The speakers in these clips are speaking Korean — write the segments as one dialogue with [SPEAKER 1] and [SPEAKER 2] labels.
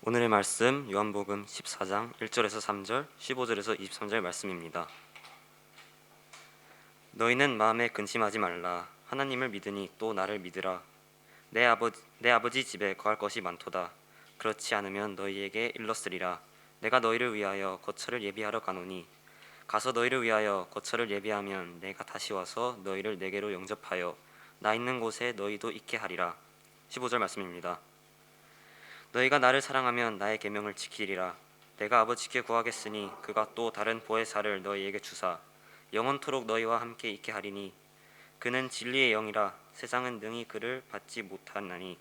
[SPEAKER 1] 오늘의 말씀 요한복음 14장 1절에서 3절, 15절에서 23절 말씀입니다. 너희는 마음에 근심하지 말라. 하나님을 믿으니 또 나를 믿으라. 내 아버지 집에 거할 것이 많도다. 그렇지 않으면 너희에게 일렀으리라. 내가 너희를 위하여 거처를 예비하러 가노니 가서 너희를 위하여 거처를 예비하면 내가 다시 와서 너희를 내게로 영접하여 나 있는 곳에 너희도 있게 하리라. 15절 말씀입니다. 너희가 나를 사랑하면 나의 계명을 지키리라. 내가 아버지께 구하겠으니 그가 또 다른 보혜사를 너희에게 주사 영원토록 너희와 함께 있게 하리니 그는 진리의 영이라. 세상은 능히 그를 받지 못하나니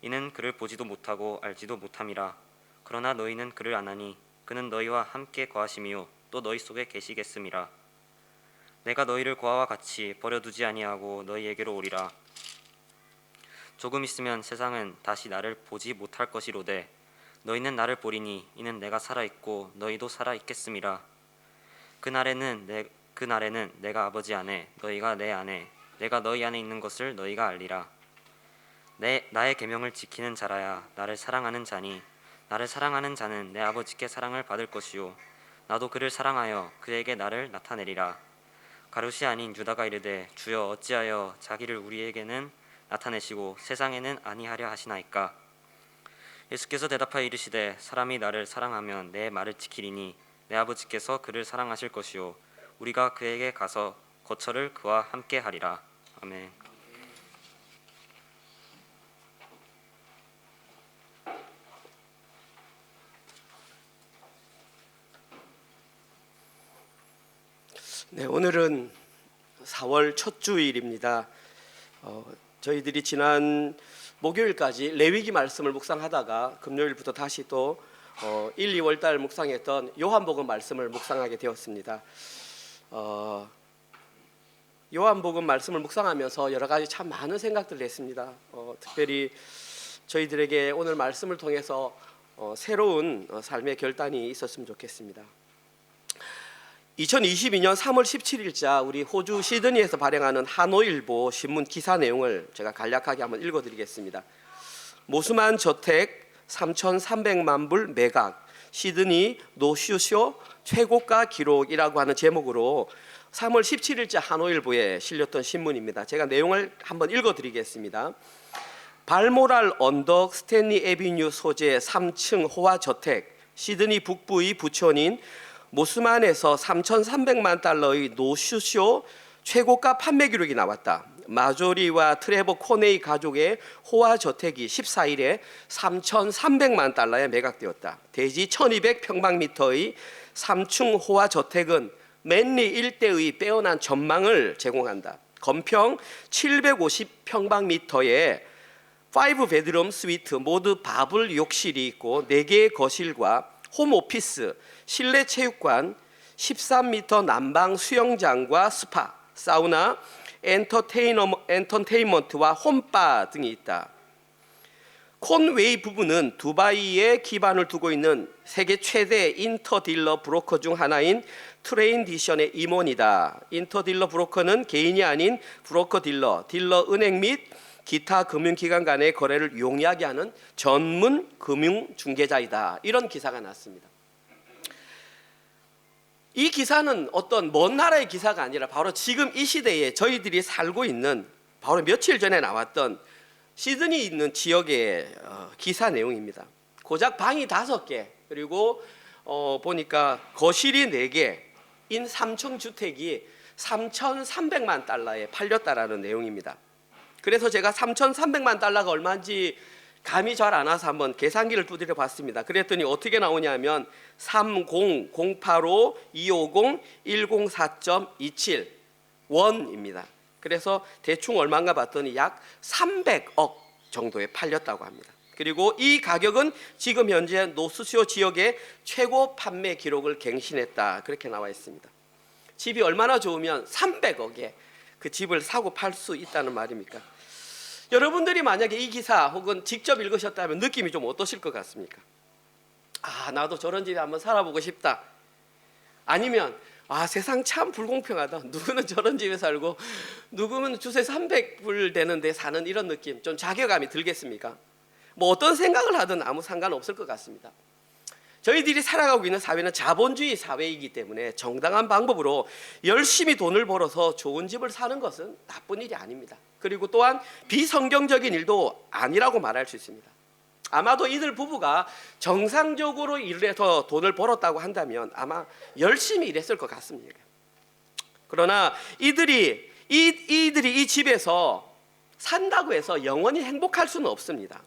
[SPEAKER 1] 이는 그를 보지도 못하고 알지도 못함이라. 그러나 너희는 그를 아나니 그는 너희와 함께 거하심이요 또 너희 속에 계시겠음이라. 내가 너희를 고아와 같이 버려두지 아니하고 너희에게로 오리라. 조금 있으면 세상은 다시 나를 보지 못할 것이로되 너희는 나를 보리니 이는 내가 살아있고 너희도 살아있겠음이라. 그날에는 내가 아버지 안에 너희가 내 안에 내가 너희 안에 있는 것을 너희가 알리라. 나의 계명을 지키는 자라야 나를 사랑하는 자니 나를 사랑하는 자는 내 아버지께 사랑을 받을 것이요 나도 그를 사랑하여 그에게 나를 나타내리라. 가룟이 아닌 유다가 이르되 주여 어찌하여 자기를 우리에게는 나타내시고 세상에는 아니하려 하시나이까. 예수께서 대답하여 이르시되 사람이 나를 사랑하면 내 말을 지키리니 내 아버지께서 그를 사랑하실 것이요 우리가 그에게 가서 거처를 그와 함께 하리라. 아멘.
[SPEAKER 2] 네, 오늘은 4월 첫 주일입니다. 저희들이 지난 목요일까지 레위기 말씀을 묵상하다가 금요일부터 다시 또 1, 2월 달 묵상했던 요한복음 말씀을 묵상하게 되었습니다. 요한복음 말씀을 묵상하면서 여러 가지 참 많은 생각들을 했습니다. 특별히 저희들에게 오늘 말씀을 통해서 새로운 삶의 결단이 있었으면 좋겠습니다. 2022년 3월 17일자 우리 호주 시드니에서 발행하는 하노일보 신문 기사 내용을 제가 간략하게 한번 읽어드리겠습니다. 모수만 저택 3,300만 불 매각, 시드니 노쇼쇼 최고가 기록이라고 하는 제목으로 3월 17일자 하노일보에 실렸던 신문입니다. 제가 내용을 한번 읽어드리겠습니다. 발모랄 언덕 스탠리 애비뉴 소재 3층 호화 저택, 시드니 북부의 부촌인 모스만에서 3,300만 달러의 노쇼쇼 최고가 판매 기록이 나왔다. 마조리와 트레버 코네이 가족의 호화 저택이 14일에 3,300만 달러에 매각되었다. 대지 1,200평방미터의 3층 호화 저택은 맨리 일대의 빼어난 전망을 제공한다. 건평 750평방미터에 5베드룸 스위트 모두 바블 욕실이 있고 4개의 거실과 홈오피스, 실내 체육관, 13m 난방 수영장과 스파, 사우나, 엔터테인먼트와 홈바 등이 있다. 콘웨이 부부는 두바이에 기반을 두고 있는 세계 최대 인터딜러 브로커 중 하나인 트레인디션의 임원이다. 인터딜러 브로커는 개인이 아닌 브로커 딜러, 딜러 은행 및 기타 금융기관 간의 거래를 용이하게 하는 전문 금융 중개자이다. 이런 기사가 났습니다. 이 기사는 어떤 먼 나라의 기사가 아니라 바로 지금 이 시대에 저희들이 살고 있는 바로 며칠 전에 나왔던 시드니 있는 지역의 기사 내용입니다. 고작 방이 5개 그리고 보니까 거실이 4개인 3층 주택이 3,300만 달러에 팔렸다라는 내용입니다. 그래서 제가 3,300만 달러가 얼마인지 감이 잘 안 와서 한번 계산기를 두드려 봤습니다. 그랬더니 어떻게 나오냐면 30,085,250,104.27 원입니다. 그래서 대충 얼마인가 봤더니 약 300억 정도에 팔렸다고 합니다. 그리고 이 가격은 지금 현재 노스쇼 지역의 최고 판매 기록을 갱신했다. 그렇게 나와 있습니다. 집이 얼마나 좋으면 300억에 그 집을 사고 팔 수 있다는 말입니까? 여러분들이 만약에 이 기사 혹은 직접 읽으셨다면 느낌이 좀 어떠실 것 같습니까? 아, 나도 저런 집에 한번 살아보고 싶다. 아니면 세상 참 불공평하다. 누구는 저런 집에 살고 누구는 주세 300불 되는데 사는 이런 느낌, 좀 자괴감이 들겠습니까? 뭐 어떤 생각을 하든 아무 상관없을 것 같습니다. 저희들이 살아가고 있는 사회는 자본주의 사회이기 때문에 정당한 방법으로 열심히 돈을 벌어서 좋은 집을 사는 것은 나쁜 일이 아닙니다. 그리고 또한 비성경적인 일도 아니라고 말할 수 있습니다. 아마도 이들 부부가 정상적으로 일해서 돈을 벌었다고 한다면 아마 열심히 일했을 것 같습니다. 그러나 이들이 이 집에서 산다고 해서 영원히 행복할 수는 없습니다.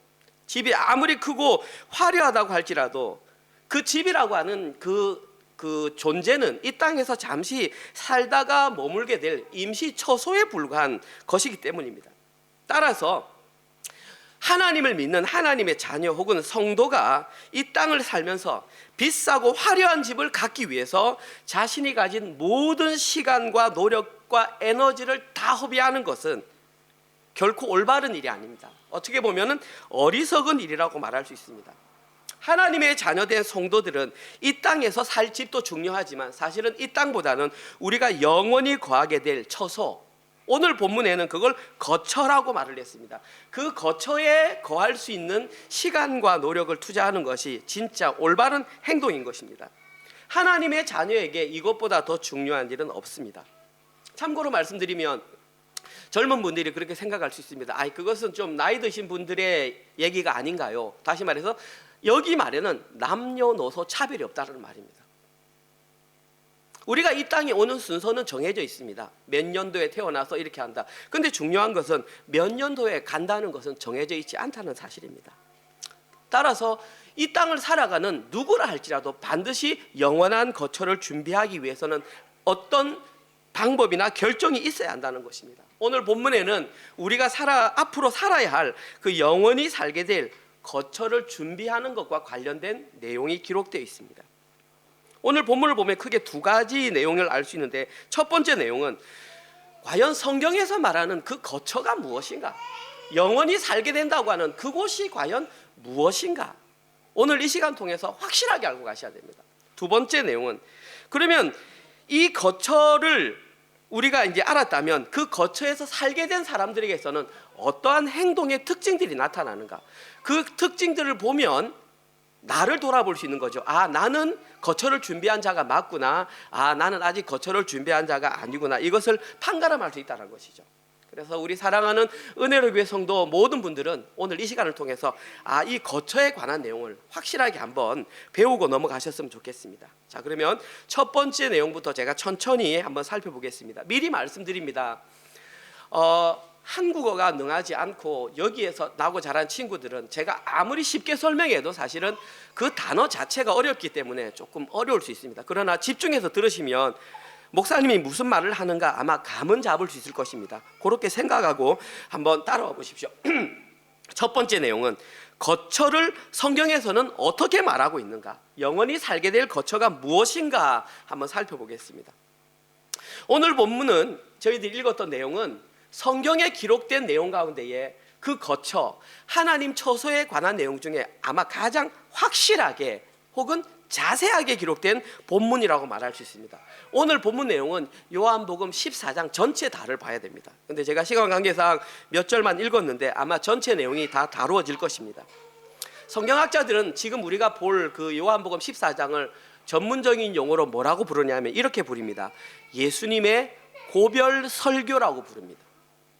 [SPEAKER 2] 집이 아무리 크고 화려하다고 할지라도 그 집이라고 하는 그 존재는 이 땅에서 잠시 살다가 머물게 될 임시 처소에 불과한 것이기 때문입니다. 따라서 하나님을 믿는 하나님의 자녀 혹은 성도가 이 땅을 살면서 비싸고 화려한 집을 갖기 위해서 자신이 가진 모든 시간과 노력과 에너지를 다 허비하는 것은 결코 올바른 일이 아닙니다. 어떻게 보면 어리석은 일이라고 말할 수 있습니다. 하나님의 자녀된 성도들은 이 땅에서 살 집도 중요하지만 사실은 이 땅보다는 우리가 영원히 거하게 될 처소, 오늘 본문에는 그걸 거처라고 말을 했습니다. 그 거처에 거할 수 있는 시간과 노력을 투자하는 것이 진짜 올바른 행동인 것입니다. 하나님의 자녀에게 이것보다 더 중요한 일은 없습니다. 참고로 말씀드리면 젊은 분들이 그렇게 생각할 수 있습니다. 그것은 좀 나이 드신 분들의 얘기가 아닌가요? 다시 말해서 여기 말에는 남녀노소 차별이 없다는 말입니다. 우리가 이 땅에 오는 순서는 정해져 있습니다. 몇 년도에 태어나서 이렇게 한다. 그런데 중요한 것은 몇 년도에 간다는 것은 정해져 있지 않다는 사실입니다. 따라서 이 땅을 살아가는 누구라 할지라도 반드시 영원한 거처를 준비하기 위해서는 어떤 방법이나 결정이 있어야 한다는 것입니다. 오늘 본문에는 우리가 앞으로 살아야 할 그 영원히 살게 될 거처를 준비하는 것과 관련된 내용이 기록되어 있습니다. 오늘 본문을 보면 크게 두 가지 내용을 알 수 있는데, 첫 번째 내용은 과연 성경에서 말하는 그 거처가 무엇인가? 영원히 살게 된다고 하는 그곳이 과연 무엇인가? 오늘 이 시간 통해서 확실하게 알고 가셔야 됩니다. 두 번째 내용은 그러면 이 거처를 우리가 이제 알았다면 그 거처에서 살게 된 사람들에게서는 어떠한 행동의 특징들이 나타나는가? 그 특징들을 보면 나를 돌아볼 수 있는 거죠. 나는 거처를 준비한 자가 맞구나. 나는 아직 거처를 준비한 자가 아니구나. 이것을 판가름할 수 있다는 것이죠. 그래서 우리 사랑하는 은혜로 교회 성도 모든 분들은 오늘 이 시간을 통해서 이 거처에 관한 내용을 확실하게 한번 배우고 넘어가셨으면 좋겠습니다. 자, 그러면 첫 번째 내용부터 제가 천천히 한번 살펴보겠습니다. 미리 말씀드립니다. 한국어가 능하지 않고 여기에서 나고 자란 친구들은 제가 아무리 쉽게 설명해도 사실은 그 단어 자체가 어렵기 때문에 조금 어려울 수 있습니다. 그러나 집중해서 들으시면 목사님이 무슨 말을 하는가 아마 감은 잡을 수 있을 것입니다. 그렇게 생각하고 한번 따라와 보십시오. 첫 번째 내용은 거처를 성경에서는 어떻게 말하고 있는가, 영원히 살게 될 거처가 무엇인가 한번 살펴보겠습니다. 오늘 본문은 저희들이 읽었던 내용은 성경에 기록된 내용 가운데에 그 거처, 하나님 처소에 관한 내용 중에 아마 가장 확실하게 혹은 자세하게 기록된 본문이라고 말할 수 있습니다. 오늘 본문 내용은 요한복음 14장 전체 다를 봐야 됩니다. 그런데 제가 시간 관계상 몇 절만 읽었는데 아마 전체 내용이 다 다루어질 것입니다. 성경학자들은 지금 우리가 볼 그 요한복음 14장을 전문적인 용어로 뭐라고 부르냐면 이렇게 부릅니다. 예수님의 고별 설교라고 부릅니다.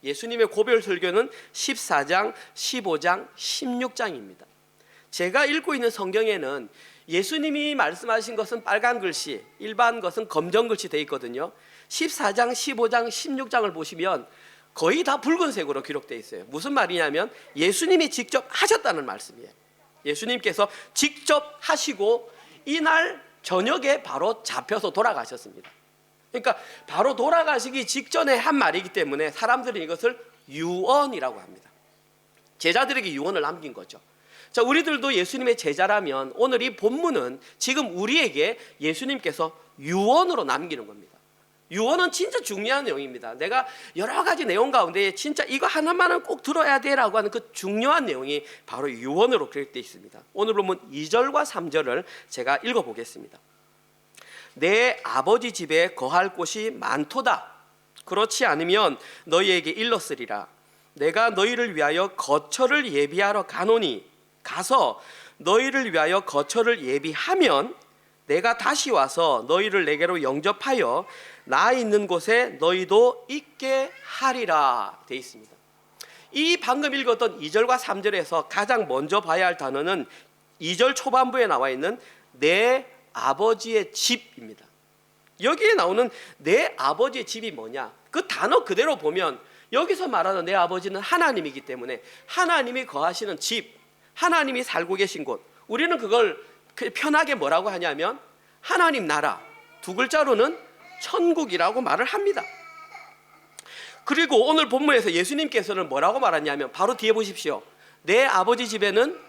[SPEAKER 2] 예수님의 고별 설교는 14장, 15장, 16장입니다. 제가 읽고 있는 성경에는 예수님이 말씀하신 것은 빨간 글씨, 일반 것은 검정 글씨 되어 있거든요. 14장, 15장, 16장을 보시면 거의 다 붉은색으로 기록되어 있어요. 무슨 말이냐면 예수님이 직접 하셨다는 말씀이에요. 예수님께서 직접 하시고 이날 저녁에 바로 잡혀서 돌아가셨습니다. 그러니까 바로 돌아가시기 직전에 한 말이기 때문에 사람들은 이것을 유언이라고 합니다. 제자들에게 유언을 남긴 거죠. 자, 우리들도 예수님의 제자라면 오늘 이 본문은 지금 우리에게 예수님께서 유언으로 남기는 겁니다. 유언은 진짜 중요한 내용입니다. 내가 여러 가지 내용 가운데 진짜 이거 하나만은 꼭 들어야 돼라고 하는 그 중요한 내용이 바로 유언으로 기록되어 있습니다. 오늘 본문 2절과 3절을 제가 읽어보겠습니다. 내 아버지 집에 거할 곳이 많도다. 그렇지 않으면 너희에게 일렀으리라. 내가 너희를 위하여 거처를 예비하러 가노니 가서 너희를 위하여 거처를 예비하면 내가 다시 와서 너희를 내게로 영접하여 나 있는 곳에 너희도 있게 하리라 되어 있습니다. 이 방금 읽었던 2절과 3절에서 가장 먼저 봐야 할 단어는 2절 초반부에 나와 있는 내 아버지의 집입니다. 여기에 나오는 내 아버지의 집이 뭐냐? 그 단어 그대로 보면 여기서 말하는 내 아버지는 하나님이기 때문에 하나님이 거하시는 집, 하나님이 살고 계신 곳, 우리는 그걸 편하게 뭐라고 하냐면 하나님 나라, 두 글자로는 천국이라고 말을 합니다. 그리고 오늘 본문에서 예수님께서는 뭐라고 말하냐면 바로 뒤에 보십시오. 내 아버지 집에는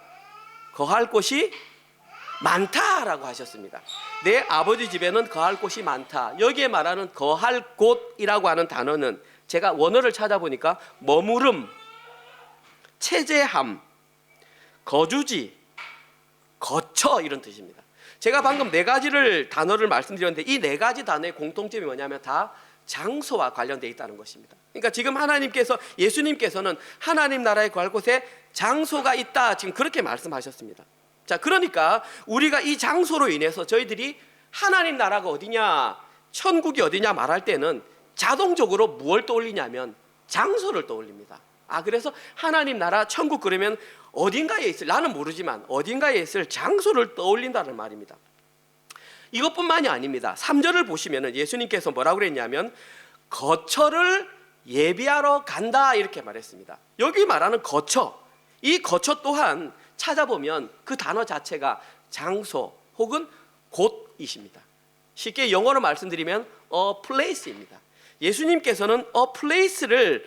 [SPEAKER 2] 거할 곳이 많다라고 하셨습니다. 내 아버지 집에는 거할 곳이 많다. 여기에 말하는 거할 곳이라고 하는 단어는 제가 원어를 찾아보니까 머무름, 체제함, 거주지, 거처 이런 뜻입니다. 제가 방금 네 가지를 단어를 말씀드렸는데 이 네 가지 단어의 공통점이 뭐냐면 다 장소와 관련되어 있다는 것입니다. 그러니까 지금 하나님께서 예수님께서는 하나님 나라에 거할 곳에 장소가 있다 지금 그렇게 말씀하셨습니다. 자, 그러니까 우리가 이 장소로 인해서 저희들이 하나님 나라가 어디냐, 천국이 어디냐 말할 때는 자동적으로 무엇을 떠올리냐면 장소를 떠올립니다. 그래서 하나님 나라 천국 그러면 어딘가에 있을, 나는 모르지만 어딘가에 있을 장소를 떠올린다는 말입니다. 이것뿐만이 아닙니다. 3절을 보시면 예수님께서 뭐라고 그랬냐면 거처를 예비하러 간다 이렇게 말했습니다. 여기 말하는 거처, 이 거처 또한 찾아보면 그 단어 자체가 장소 혹은 곳이십니다. 쉽게 영어로 말씀드리면 a place입니다. 예수님께서는 a place를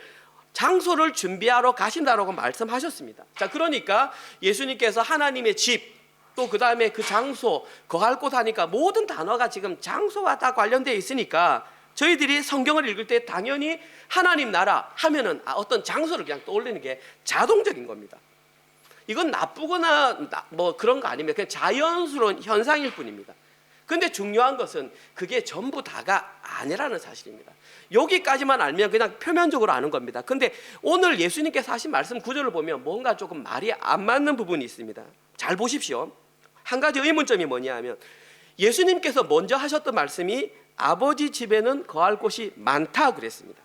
[SPEAKER 2] 장소를 준비하러 가신다라고 말씀하셨습니다. 자, 그러니까 예수님께서 하나님의 집, 또 그 다음에 그 장소, 거할 곳 하니까 모든 단어가 지금 장소와 다 관련되어 있으니까 저희들이 성경을 읽을 때 당연히 하나님 나라 하면은 어떤 장소를 그냥 떠올리는 게 자동적인 겁니다. 이건 나쁘거나 뭐 그런 거 아닙니다. 그냥 자연스러운 현상일 뿐입니다. 근데 중요한 것은 그게 전부 다가 아니라는 사실입니다. 여기까지만 알면 그냥 표면적으로 아는 겁니다. 근데 오늘 예수님께서 하신 말씀 구절을 보면 뭔가 조금 말이 안 맞는 부분이 있습니다. 잘 보십시오. 한 가지 의문점이 뭐냐 하면 예수님께서 먼저 하셨던 말씀이 아버지 집에는 거할 곳이 많다 그랬습니다.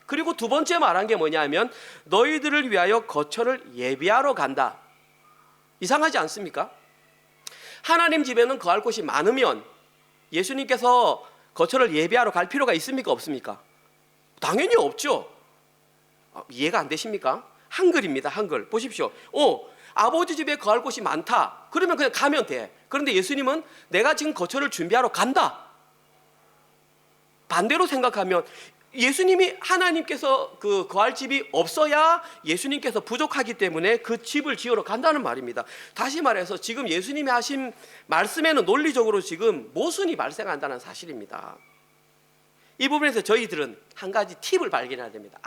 [SPEAKER 2] 그리고 두 번째 말한 게 뭐냐 하면 너희들을 위하여 거처를 예비하러 간다. 이상하지 않습니까? 하나님 집에는 거할 곳이 많으면 예수님께서 거처를 예비하러 갈 필요가 있습니까? 없습니까? 당연히 없죠. 이해가 안 되십니까? 한글입니다. 한글. 보십시오. 아버지 집에 거할 곳이 많다. 그러면 그냥 가면 돼. 그런데 예수님은 내가 지금 거처를 준비하러 간다. 반대로 생각하면 예수님이 하나님께서 그 거할 집이 없어야 예수님께서 부족하기 때문에 그 집을 지으러 간다는 말입니다. 다시 말해서 지금 예수님이 하신 말씀에는 논리적으로 지금 모순이 발생한다는 사실입니다. 이 부분에서 저희들은 한 가지 팁을 발견해야 됩니다.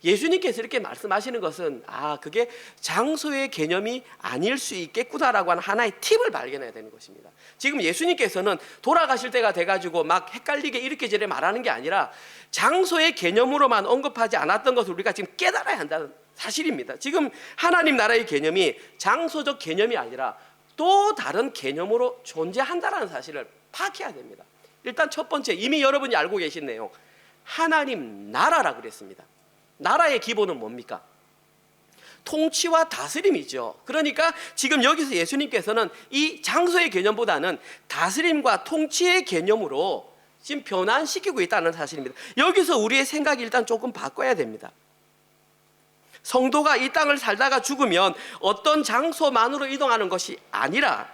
[SPEAKER 2] 예수님께서 이렇게 말씀하시는 것은 그게 장소의 개념이 아닐 수 있겠구나라고 하는 하나의 팁을 발견해야 되는 것입니다. 지금 예수님께서는 돌아가실 때가 돼가지고 막 헷갈리게 이렇게 저렇게 말하는 게 아니라 장소의 개념으로만 언급하지 않았던 것을 우리가 지금 깨달아야 한다는 사실입니다. 지금 하나님 나라의 개념이 장소적 개념이 아니라 또 다른 개념으로 존재한다는 사실을 파악해야 됩니다. 일단 첫 번째, 이미 여러분이 알고 계신 내용, 하나님 나라라 그랬습니다. 나라의 기본은 뭡니까? 통치와 다스림이죠. 그러니까 지금 여기서 예수님께서는 이 장소의 개념보다는 다스림과 통치의 개념으로 지금 변환시키고 있다는 사실입니다. 여기서 우리의 생각이 일단 조금 바꿔야 됩니다. 성도가 이 땅을 살다가 죽으면 어떤 장소만으로 이동하는 것이 아니라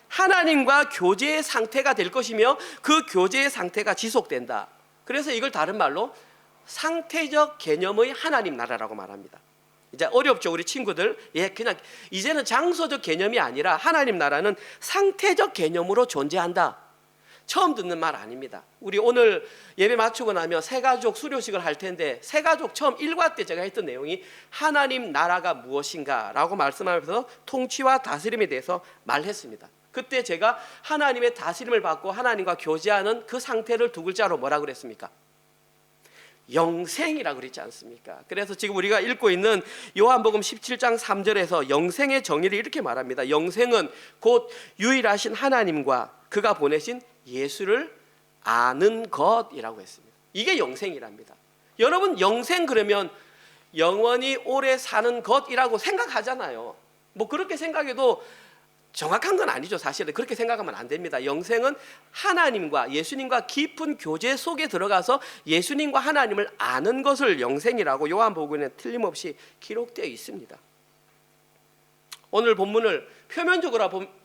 [SPEAKER 2] 하나님과 교제의 상태가 될 것이며 그 교제의 상태가 지속된다. 그래서 이걸 다른 말로 상태적 개념의 하나님 나라라고 말합니다. 이제 어렵죠, 우리 친구들. 그냥 이제는 장소적 개념이 아니라 하나님 나라는 상태적 개념으로 존재한다. 처음 듣는 말 아닙니다. 우리 오늘 예배 마치고 나면 새가족 수료식을 할 텐데 새가족 처음 1과 때 제가 했던 내용이 하나님 나라가 무엇인가 라고 말씀하면서 통치와 다스림에 대해서 말했습니다. 그때 제가 하나님의 다스림을 받고 하나님과 교제하는 그 상태를 두 글자로 뭐라 그랬습니까? 영생이라고 그랬지 않습니까? 그래서 지금 우리가 읽고 있는 요한복음 17장 3절에서 영생의 정의를 이렇게 말합니다. 영생은 곧 유일하신 하나님과 그가 보내신 예수를 아는 것이라고 했습니다. 이게 영생이랍니다. 여러분, 영생 그러면 영원히 오래 사는 것이라고 생각하잖아요. 뭐 그렇게 생각해도 정확한 건 아니죠. 사실은 그렇게 생각하면 안 됩니다. 영생은 하나님과 예수님과 깊은 교제 속에 들어가서 예수님과 하나님을 아는 것을 영생이라고 요한복음에 틀림없이 기록되어 있습니다. 오늘 본문을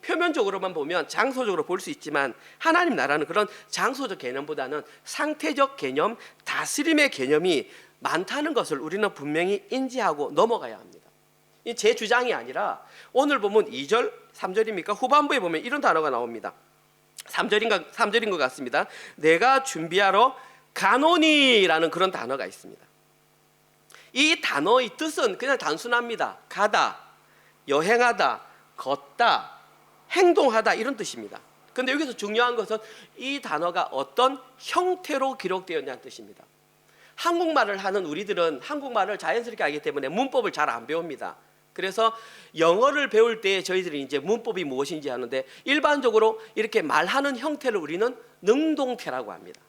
[SPEAKER 2] 표면적으로만 보면 장소적으로 볼 수 있지만 하나님 나라는 그런 장소적 개념보다는 상태적 개념, 다스림의 개념이 많다는 것을 우리는 분명히 인지하고 넘어가야 합니다. 이 제 주장이 아니라 오늘 보면 2절, 3절입니까? 후반부에 보면 이런 단어가 나옵니다. 3절인 것 같습니다. 내가 준비하러 가노니라는 그런 단어가 있습니다. 이 단어의 뜻은 그냥 단순합니다. 가다, 여행하다, 걷다, 행동하다 이런 뜻입니다. 그런데 여기서 중요한 것은 이 단어가 어떤 형태로 기록되었냐는 뜻입니다. 한국말을 하는 우리들은 한국말을 자연스럽게 하기 때문에 문법을 잘 안 배웁니다. 그래서 영어를 배울 때 저희들이 이제 문법이 무엇인지 하는데 일반적으로 이렇게 말하는 형태를 우리는 능동태라고 합니다.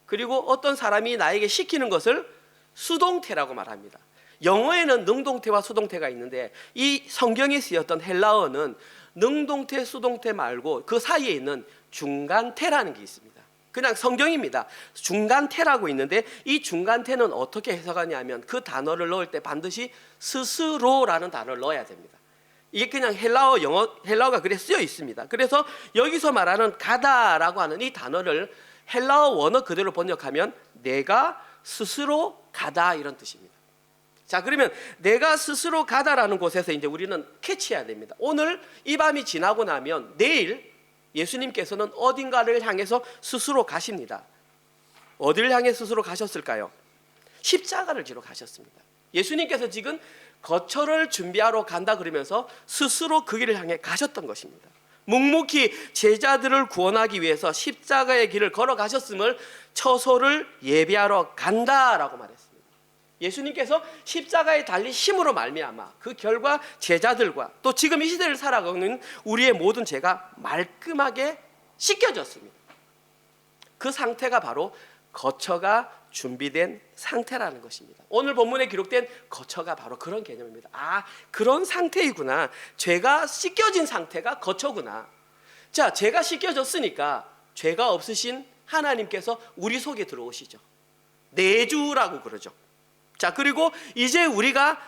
[SPEAKER 2] 그리고 어떤 사람이 나에게 시키는 것을 수동태라고 말합니다. 영어에는 능동태와 수동태가 있는데 이 성경에 쓰였던 헬라어는 능동태, 수동태 말고 그 사이에 있는 중간태라는 게 있습니다. 그냥 성경입니다. 중간태라고 있는데 이 중간태는 어떻게 해석하냐면 그 단어를 넣을 때 반드시 스스로라는 단어를 넣어야 됩니다. 이게 그냥 헬라어가 그래 쓰여 있습니다. 그래서 여기서 말하는 가다라고 하는 이 단어를 헬라어 원어 그대로 번역하면 내가 스스로 가다 이런 뜻입니다. 자, 그러면 내가 스스로 가다라는 곳에서 이제 우리는 캐치해야 됩니다. 오늘 이 밤이 지나고 나면 내일 예수님께서는 어딘가를 향해서 스스로 가십니다. 어디를 향해 스스로 가셨을까요? 십자가를 지러 가셨습니다. 예수님께서 지금 거처를 준비하러 간다 그러면서 스스로 그 길을 향해 가셨던 것입니다. 묵묵히 제자들을 구원하기 위해서 십자가의 길을 걸어가셨음을 처소를 예비하러 간다라고 말했습니다. 예수님께서 십자가에 달린 힘으로 말미암아 그 결과 제자들과 또 지금 이 시대를 살아가는 우리의 모든 죄가 말끔하게 씻겨졌습니다. 그 상태가 바로 거처가 준비된 상태라는 것입니다. 오늘 본문에 기록된 거처가 바로 그런 개념입니다. 아, 그런 상태이구나. 죄가 씻겨진 상태가 거처구나. 자, 죄가 씻겨졌으니까 죄가 없으신 하나님께서 우리 속에 들어오시죠. 내주라고 그러죠. 자, 그리고 이제 우리가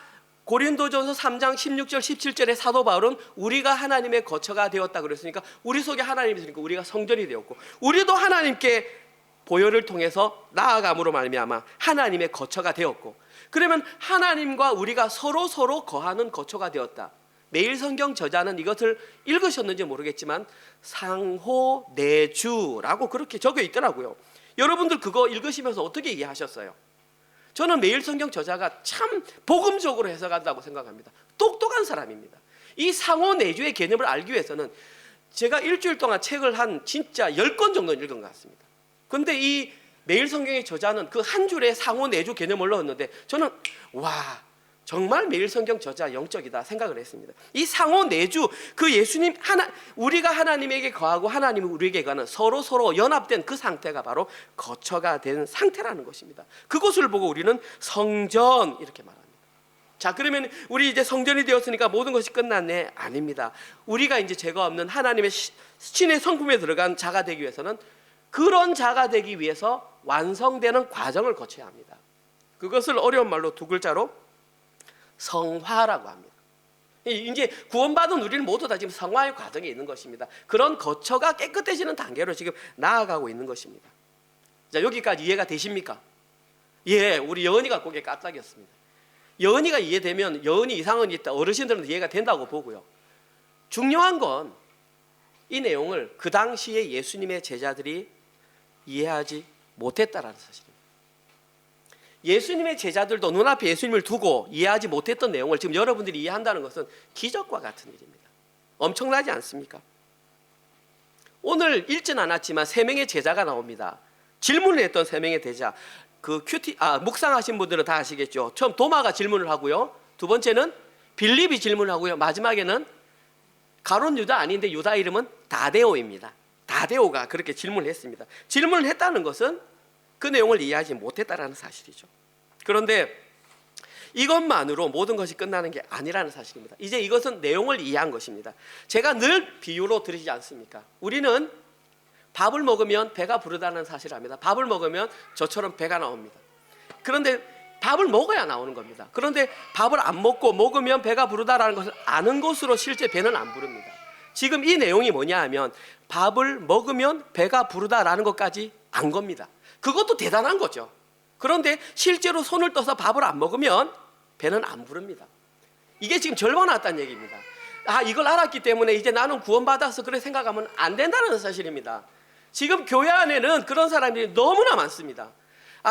[SPEAKER 2] 고린도전서 3장 16절 17절에 사도 바울은 우리가 하나님의 거처가 되었다 그랬으니까 우리 속에 하나님이 있으니까 우리가 성전이 되었고 우리도 하나님께 보혈을 통해서 나아감으로 말미암아 하나님의 거처가 되었고 그러면 하나님과 우리가 서로 거하는 거처가 되었다. 매일 성경 저자는 이것을 읽으셨는지 모르겠지만 상호내주라고 그렇게 적혀 있더라고요. 여러분들 그거 읽으시면서 어떻게 이해하셨어요? 저는 매일 성경 저자가 참 복음적으로 해석한다고 생각합니다. 똑똑한 사람입니다. 이 상호내주의 개념을 알기 위해서는 제가 일주일 동안 책을 한 진짜 10권 정도 읽은 것 같습니다. 그런데 이 매일 성경의 저자는 그 한 줄에 상호내주 개념을 넣었는데 저는 와, 정말 매일 성경 저자 영적이다 생각을 했습니다. 이 상호내주, 그 예수님 우리가 하나님에게 거하고 하나님이 우리에게 거하는 서로 연합된 그 상태가 바로 거처가 된 상태라는 것입니다. 그것을 보고 우리는 성전 이렇게 말합니다. 자, 그러면 우리 이제 성전이 되었으니까 모든 것이 끝났네? 아닙니다. 우리가 이제 죄가 없는 하나님의 신의 성품에 들어간 자가 되기 위해서는 그런 자가 되기 위해서 완성되는 과정을 거쳐야 합니다. 그것을 어려운 말로 두 글자로 성화라고 합니다. 이제 구원받은 우리는 모두 다 지금 성화의 과정에 있는 것입니다. 그런 거처가 깨끗해지는 단계로 지금 나아가고 있는 것입니다. 자, 여기까지 이해가 되십니까? 예, 우리 여은이가 고개 까딱이었습니다. 여은이가 이해되면 여은이 이상은 있다. 어르신들은 이해가 된다고 보고요. 중요한 건 이 내용을 그 당시에 예수님의 제자들이 이해하지 못했다라는 사실입니다. 예수님의 제자들도 눈앞에 예수님을 두고 이해하지 못했던 내용을 지금 여러분들이 이해한다는 것은 기적과 같은 일입니다. 엄청나지 않습니까? 오늘 읽진 않았지만 3명의 제자가 나옵니다. 질문을 했던 3명의 제자, 묵상하신 분들은 다 아시겠죠. 처음 도마가 질문을 하고요. 두 번째는 빌립이 질문을 하고요. 마지막에는 가룟 유다 아닌데 유다 이름은 다데오입니다. 다데오가 그렇게 질문을 했습니다. 질문을 했다는 것은 그 내용을 이해하지 못했다라는 사실이죠. 그런데 이것만으로 모든 것이 끝나는 게 아니라는 사실입니다. 이제 이것은 내용을 이해한 것입니다. 제가 늘 비유로 들으시지 않습니까? 우리는 밥을 먹으면 배가 부르다는 사실을 압니다. 밥을 먹으면 저처럼 배가 나옵니다. 그런데 밥을 먹어야 나오는 겁니다. 그런데 밥을 안 먹고 먹으면 배가 부르다라는 것을 아는 것으로 실제 배는 안 부릅니다. 지금 이 내용이 뭐냐 하면 밥을 먹으면 배가 부르다라는 것까지 안 겁니다. 그것도 대단한 거죠. 그런데 실제로 손을 떠서 밥을 안 먹으면 배는 안 부릅니다. 이게 지금 절반 왔다는 얘기입니다. 이걸 알았기 때문에 이제 나는 구원받아서 그렇게 생각하면 안 된다는 사실입니다. 지금 교회 안에는 그런 사람들이 너무나 많습니다.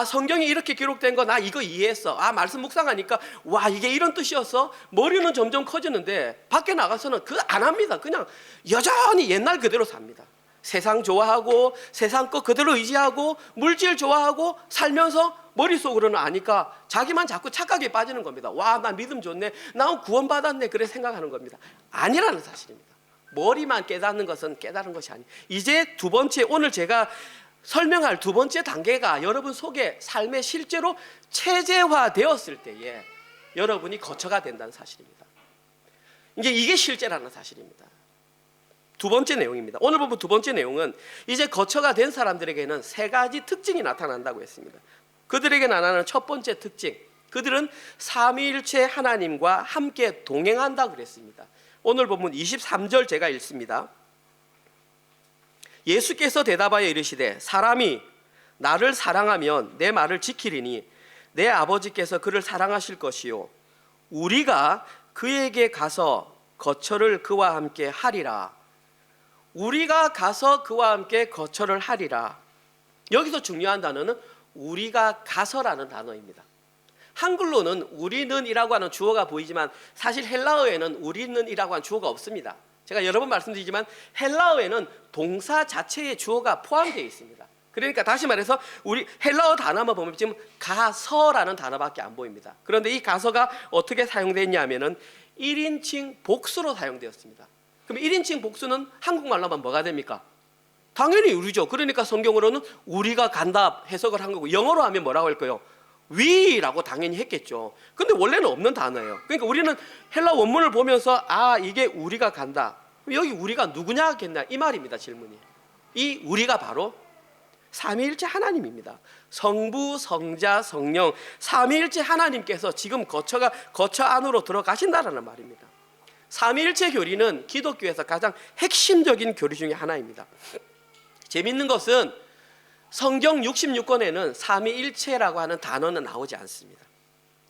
[SPEAKER 2] 성경이 이렇게 기록된 거 나 이거 이해했어. 말씀 묵상하니까 와 이게 이런 뜻이었어. 머리는 점점 커지는데 밖에 나가서는 그거 안 합니다. 그냥 여전히 옛날 그대로 삽니다. 세상 좋아하고 세상 거 그대로 의지하고 물질 좋아하고 살면서 머릿속으로는 아니까 자기만 자꾸 착각에 빠지는 겁니다. 와 나 믿음 좋네. 나 구원받았네. 그래 생각하는 겁니다. 아니라는 사실입니다. 머리만 깨닫는 것은 깨달은 것이 아니에요. 이제 두 번째 오늘 제가 설명할 두 번째 단계가 여러분 속에 삶에 실제로 체제화되었을 때에 여러분이 거처가 된다는 사실입니다. 이게 실제라는 사실입니다. 두 번째 내용입니다. 오늘 보면 두 번째 내용은 이제 거처가 된 사람들에게는 세 가지 특징이 나타난다고 했습니다. 그들에게 나타나는 첫 번째 특징, 그들은 삼위일체 하나님과 함께 동행한다고 그랬습니다. 오늘 보면 23절 제가 읽습니다. 예수께서 대답하여 이르시되 사람이 나를 사랑하면 내 말을 지키리니 내 아버지께서 그를 사랑하실 것이요 우리가 그에게 가서 거처를 그와 함께 하리라. 우리가 가서 그와 함께 거처를 하리라. 여기서 중요한 단어는 우리가 가서라는 단어입니다. 한글로는 우리는이라고 하는 주어가 보이지만 사실 헬라어에는 우리는이라고 하는 주어가 없습니다. 제가 여러 번 말씀드리지만 헬라어에는 동사 자체의 주어가 포함되어 있습니다. 그러니까 다시 말해서 우리 헬라어 단어만 보면 지금 가서라는 단어밖에 안 보입니다. 그런데 이 가서가 어떻게 사용됐냐면은 1인칭 복수로 사용되었습니다. 그럼 1인칭 복수는 한국말로 하면 뭐가 됩니까? 당연히 우리죠. 그러니까 성경으로는 우리가 간다 해석을 한 거고 영어로 하면 뭐라고 할까요? we라고 당연히 했겠죠. 근데 원래는 없는 단어예요. 그러니까 우리는 헬라 원문을 보면서 이게 우리가 간다. 여기 우리가 누구냐 하겠냐 이 말입니다. 질문이. 이 우리가 바로 삼위일체 하나님입니다. 성부, 성자, 성령 삼위일체 하나님께서 지금 거처 안으로 들어가신다라는 말입니다. 삼위일체 교리는 기독교에서 가장 핵심적인 교리 중에 하나입니다. 재밌는 것은 성경 66권에는 삼위일체라고 하는 단어는 나오지 않습니다.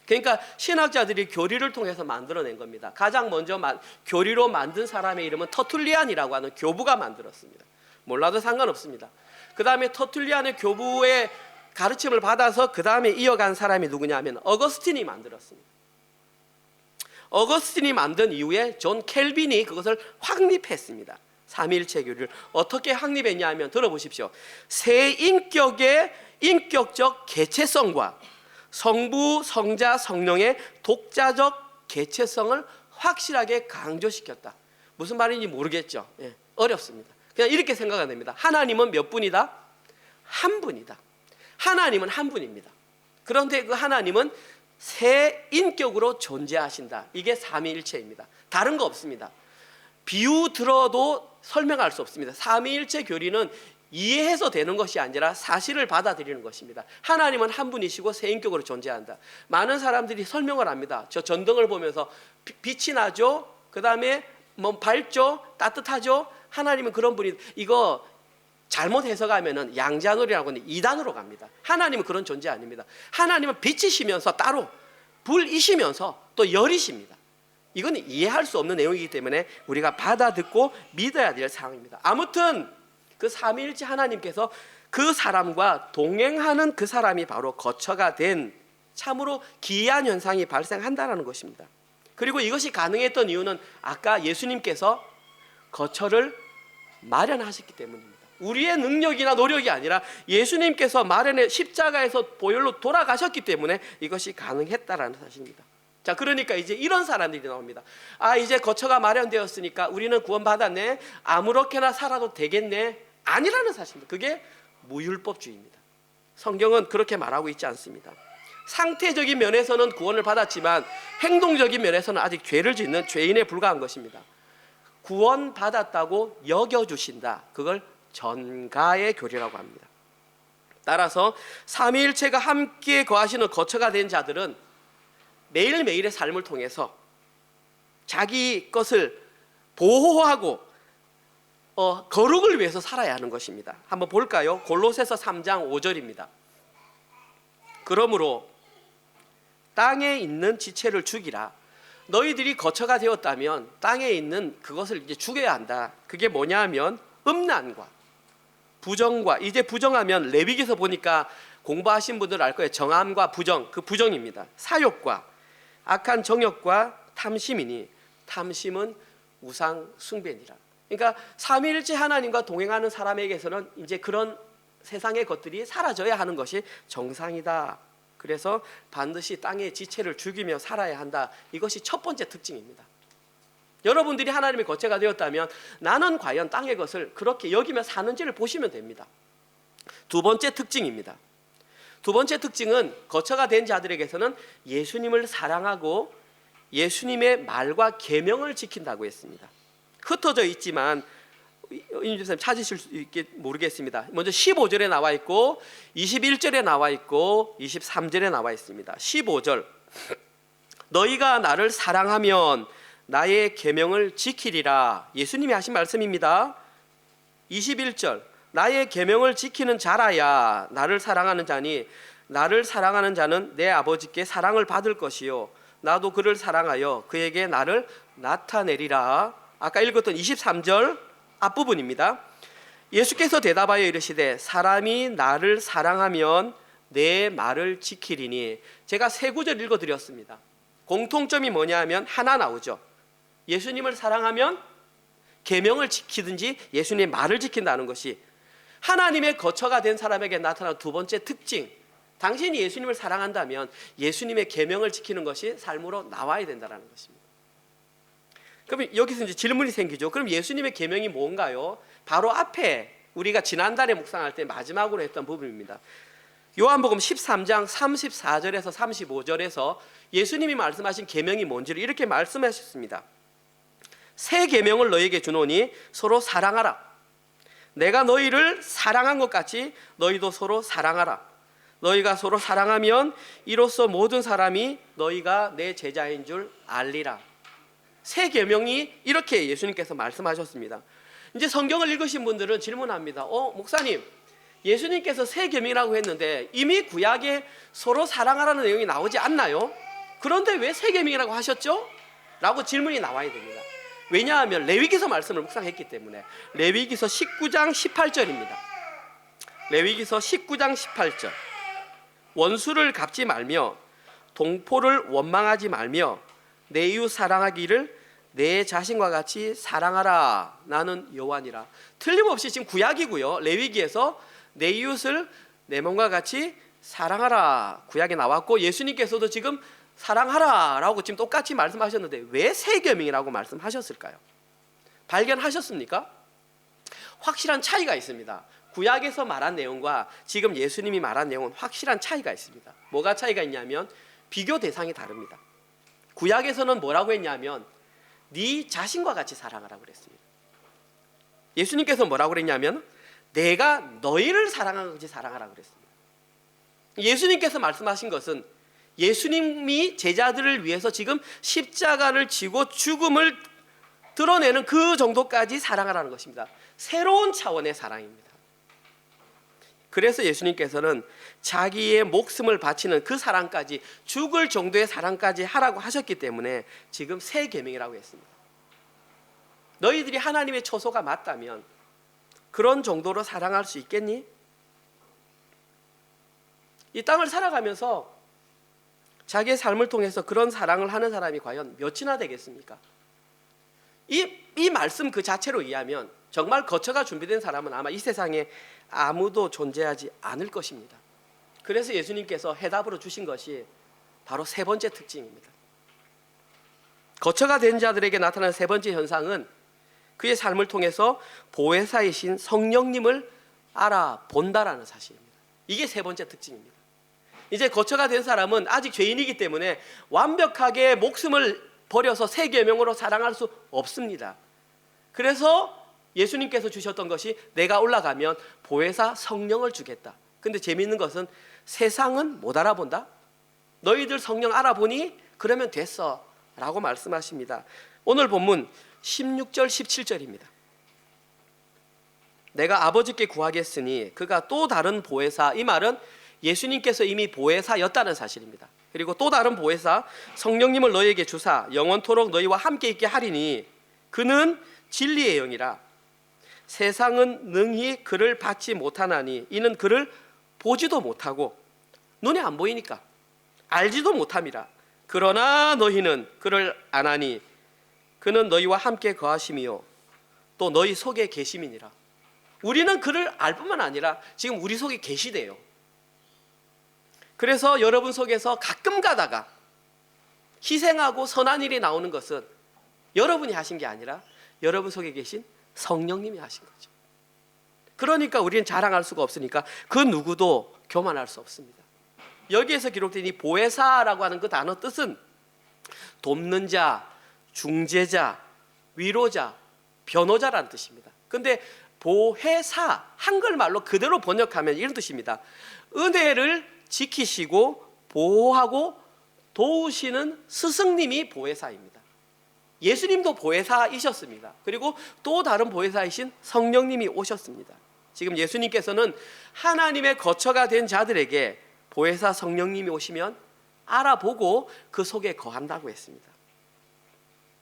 [SPEAKER 2] 그러니까 신학자들이 교리를 통해서 만들어낸 겁니다. 가장 먼저 교리로 만든 사람의 이름은 터툴리안이라고 하는 교부가 만들었습니다. 몰라도 상관없습니다. 그 다음에 터툴리안의 교부의 가르침을 받아서 그 다음에 이어간 사람이 누구냐 하면 어거스틴이 만들었습니다. 어거스틴이 만든 이후에 존 켈빈이 그것을 확립했습니다. 삼위일체 교리를 어떻게 확립했냐 하면 들어보십시오. 세 인격의 인격적 개체성과 성부, 성자, 성령의 독자적 개체성을 확실하게 강조시켰다. 무슨 말인지 모르겠죠. 어렵습니다. 그냥 이렇게 생각하면 됩니다. 하나님은 몇 분이다? 한 분이다. 하나님은 한 분입니다. 그런데 그 하나님은 세 인격으로 존재하신다. 이게 삼위일체입니다. 다른 거 없습니다. 비유 들어도 설명할 수 없습니다. 삼위일체 교리는 이해해서 되는 것이 아니라 사실을 받아들이는 것입니다. 하나님은 한 분이시고 세 인격으로 존재한다. 많은 사람들이 설명을 합니다. 저 전등을 보면서 빛이 나죠. 그 다음에 밝죠, 따뜻하죠. 하나님은 그런 분이 이거 잘못 해석하면은 양자놀이라고 하는 2단으로 갑니다. 하나님은 그런 존재 아닙니다. 하나님은 빛이시면서 따로 불이시면서 또 열이십니다. 이건 이해할 수 없는 내용이기 때문에 우리가 받아듣고 믿어야 될 상황입니다. 아무튼 그 삼위일체 하나님께서 그 사람과 동행하는 그 사람이 바로 거처가 된 참으로 기이한 현상이 발생한다는 것입니다. 그리고 이것이 가능했던 이유는 아까 예수님께서 거처를 마련하셨기 때문입니다. 우리의 능력이나 노력이 아니라 예수님께서 마련의 십자가에서 보혈로 돌아가셨기 때문에 이것이 가능했다라는 사실입니다. 자, 그러니까 이제 이런 사람들이 나옵니다. 아, 이제 거처가 마련되었으니까 우리는 구원받았네, 아무렇게나 살아도 되겠네. 아니라는 사실입니다. 그게 무율법주의입니다. 성경은 그렇게 말하고 있지 않습니다. 상태적인 면에서는 구원을 받았지만 행동적인 면에서는 아직 죄를 짓는 죄인에 불과한 것입니다. 구원받았다고 여겨주신다. 그걸 전가의 교리라고 합니다. 따라서 삼위일체가 함께 거하시는 거처가 된 자들은 매일매일의 삶을 통해서 자기 것을 보호하고 거룩을 위해서 살아야 하는 것입니다. 한번 볼까요? 골로새서 3장 5절입니다. 그러므로 땅에 있는 지체를 죽이라. 너희들이 거처가 되었다면 땅에 있는 그것을 이제 죽여야 한다. 그게 뭐냐 하면 음란과 부정과, 이제 부정하면 레위기서 보니까 공부하신 분들 알 거예요. 정함과 부정, 그 부정입니다. 사욕과 악한 정욕과 탐심이니 탐심은 우상 숭배니라. 그러니까 삼위일체 하나님과 동행하는 사람에게서는 이제 그런 세상의 것들이 사라져야 하는 것이 정상이다. 그래서 반드시 땅의 지체를 죽이며 살아야 한다. 이것이 첫 번째 특징입니다. 여러분들이 하나님의 거처가 되었다면 나는 과연 땅의 것을 그렇게 여기며 사는지를 보시면 됩니다. 두 번째 특징입니다. 두 번째 특징은 거처가 된 자들에게서는 예수님을 사랑하고 예수님의 말과 계명을 지킨다고 했습니다. 흩어져 있지만 임집사님 찾으실 수 있게 모르겠습니다. 먼저 15절에 나와 있고 21절에 나와 있고 23절에 나와 있습니다. 15절, 너희가 나를 사랑하면 나의 계명을 지키리라. 예수님이 하신 말씀입니다. 21절, 나의 계명을 지키는 자라야 나를 사랑하는 자니 나를 사랑하는 자는 내 아버지께 사랑을 받을 것이요 나도 그를 사랑하여 그에게 나를 나타내리라. 아까 읽었던 23절 앞부분입니다. 예수께서 대답하여 이르시되 사람이 나를 사랑하면 내 말을 지키리니. 제가 세 구절 읽어드렸습니다. 공통점이 뭐냐 하면 하나 나오죠. 예수님을 사랑하면 계명을 지키든지 예수님의 말을 지킨다는 것이 하나님의 거처가 된 사람에게 나타난 두 번째 특징. 당신이 예수님을 사랑한다면 예수님의 계명을 지키는 것이 삶으로 나와야 된다는 것입니다. 그럼 여기서 이제 질문이 생기죠. 그럼 예수님의 계명이 뭔가요? 바로 앞에 우리가 지난달에 묵상할 때 마지막으로 했던 부분입니다. 요한복음 13장 34절에서 35절에서 예수님이 말씀하신 계명이 뭔지를 이렇게 말씀하셨습니다. 새 계명을 너희에게 주노니 서로 사랑하라. 내가 너희를 사랑한 것 같이 너희도 서로 사랑하라. 너희가 서로 사랑하면 이로써 모든 사람이 너희가 내 제자인 줄 알리라. 새 계명이 이렇게 예수님께서 말씀하셨습니다. 이제 성경을 읽으신 분들은 질문합니다. 목사님, 예수님께서 새 계명이라고 했는데 이미 구약에 서로 사랑하라는 내용이 나오지 않나요? 그런데 왜 새 계명이라고 하셨죠? 라고 질문이 나와야 됩니다. 왜냐하면 레위기서 말씀을 묵상했기 때문에. 레위기서 19장 18절입니다. 레위기서 19장 18절, 원수를 갚지 말며 동포를 원망하지 말며 내 이웃 사랑하기를 내 자신과 같이 사랑하라. 나는 여호와니라. 틀림없이 지금 구약이고요. 레위기에서 내 이웃을 내 몸과 같이 사랑하라 구약에 나왔고, 예수님께서도 지금 사랑하라 라고 지금 똑같이 말씀하셨는데 왜 새 계명이라고 말씀하셨을까요? 발견하셨습니까? 확실한 차이가 있습니다. 구약에서 말한 내용과 지금 예수님이 말한 내용은 확실한 차이가 있습니다. 뭐가 차이가 있냐면 비교 대상이 다릅니다. 구약에서는 뭐라고 했냐면 네 자신과 같이 사랑하라고 그랬습니다. 예수님께서 뭐라고 그랬냐면 내가 너희를 사랑하는 것이 사랑하라고 그랬습니다. 예수님께서 말씀하신 것은 예수님이 제자들을 위해서 지금 십자가를 지고 죽음을 드러내는 그 정도까지 사랑하라는 것입니다. 새로운 차원의 사랑입니다. 그래서 예수님께서는 자기의 목숨을 바치는 그 사랑까지, 죽을 정도의 사랑까지 하라고 하셨기 때문에 지금 새 계명이라고 했습니다. 너희들이 하나님의 초소가 맞다면 그런 정도로 사랑할 수 있겠니? 이 땅을 살아가면서 자기의 삶을 통해서 그런 사랑을 하는 사람이 과연 몇이나 되겠습니까? 이 말씀 그 자체로 이해하면 정말 거처가 준비된 사람은 아마 이 세상에 아무도 존재하지 않을 것입니다. 그래서 예수님께서 해답으로 주신 것이 바로 세 번째 특징입니다. 거처가 된 자들에게 나타나는 세 번째 현상은 그의 삶을 통해서 보혜사이신 성령님을 알아본다라는 사실입니다. 이게 세 번째 특징입니다. 이제 거처가 된 사람은 아직 죄인이기 때문에 완벽하게 목숨을 버려서 새 계명으로 사랑할 수 없습니다. 그래서 예수님께서 주셨던 것이 내가 올라가면 보혜사 성령을 주겠다. 근데 재미있는 것은 세상은 못 알아본다. 너희들 성령 알아보니 그러면 됐어 라고 말씀하십니다. 오늘 본문 16절 17절입니다. 내가 아버지께 구하겠으니 그가 또 다른 보혜사, 이 말은 예수님께서 이미 보혜사였다는 사실입니다. 그리고 또 다른 보혜사 성령님을 너희에게 주사 영원토록 너희와 함께 있게 하리니 그는 진리의 영이라. 세상은 능히 그를 받지 못하나니 이는 그를 보지도 못하고 눈에 안 보이니까 알지도 못함이라. 그러나 너희는 그를 아나니 그는 너희와 함께 거하심이요 또 너희 속에 계심이니라. 우리는 그를 알 뿐만 아니라 지금 우리 속에 계시대요. 그래서 여러분 속에서 가끔 가다가 희생하고 선한 일이 나오는 것은 여러분이 하신 게 아니라 여러분 속에 계신 성령님이 하신 거죠. 그러니까 우리는 자랑할 수가 없으니까 그 누구도 교만할 수 없습니다. 여기에서 기록된 이 보혜사라고 하는 그 단어 뜻은 돕는 자, 중재자, 위로자, 변호자라는 뜻입니다. 근데 보혜사, 한글말로 그대로 번역하면 이런 뜻입니다. 은혜를 지키시고 보호하고 도우시는 스승님이 보혜사입니다. 예수님도 보혜사이셨습니다. 그리고 또 다른 보혜사이신 성령님이 오셨습니다. 지금 예수님께서는 하나님의 거처가 된 자들에게 보혜사 성령님이 오시면 알아보고 그 속에 거한다고 했습니다.